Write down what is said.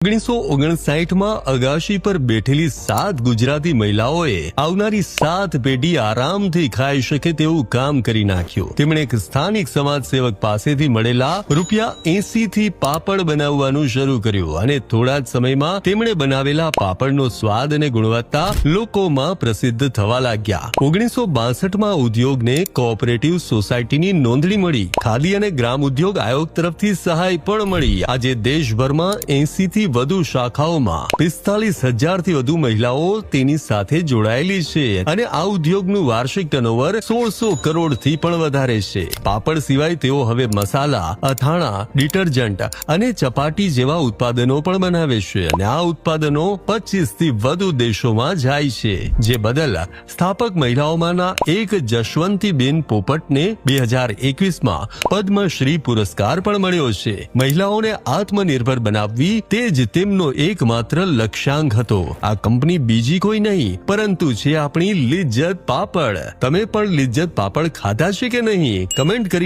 1959માં અગાશી પર બેઠેલી 7 ગુજરાતી મહિલાઓએ આવનારી 7 પેઢી આરામથી ખાઈ શકે તેવું કામ કરી નાખ્યું. તેમણે એક સ્થાનિક સમાજ સેવક પાસેથી મળેલા ₹80 થી પાપડ બનાવવાનું શરૂ કર્યું અને થોડા જ સમયમાં તેમણે બનાવેલા પાપડનો સ્વાદ અને ગુણવત્તા લોકોમાં પ્રસિદ્ધ થવા લાગ્યા. 1962માં ઉદ્યોગને કોઓપરેટિવ સોસાયટીની નોંધણી મળી. ખાદી અને ગ્રામ ઉદ્યોગ આયોગ તરફથી સહાય પણ મળી. આજે દેશભરમાં 80 થી વધુ શાખાઓમાં 45,000 થી વધુ મહિલાઓ તેની સાથે જોડાયેલી છે અને આ ઉદ્યોગનું વાર્ષિક ટર્નઓવર 1600 કરોડથી પણ વધારે છે. પાપડ સિવાય તેઓ હવે મસાલા, અથાણા, ડિટર્જન્ટ અને ચપાટી જેવા ઉત્પાદનો પણ બનાવે છે અને આ ઉત્પાદનો 25 થી વધુ દેશોમાં જાય છે. જે બદલ સ્થાપક મહિલાઓમાંના એક જશવંતીબેન પોપટને 2021માં પદ્મશ્રી પુરસ્કાર પણ મળ્યો છે. મહિલાઓને આત્મનિર્ભર બનાવવી તે જ તેમનો એકમાત્ર લક્ષ્યાંક હતો. આ કંપની બીજી કોઈ નહીં પરંતુ છે આપણી લિજ્જત પાપડ. તમે પણ લિજ્જત પાપડ ખાધા છે કે નહીં? કમેન્ટ કરી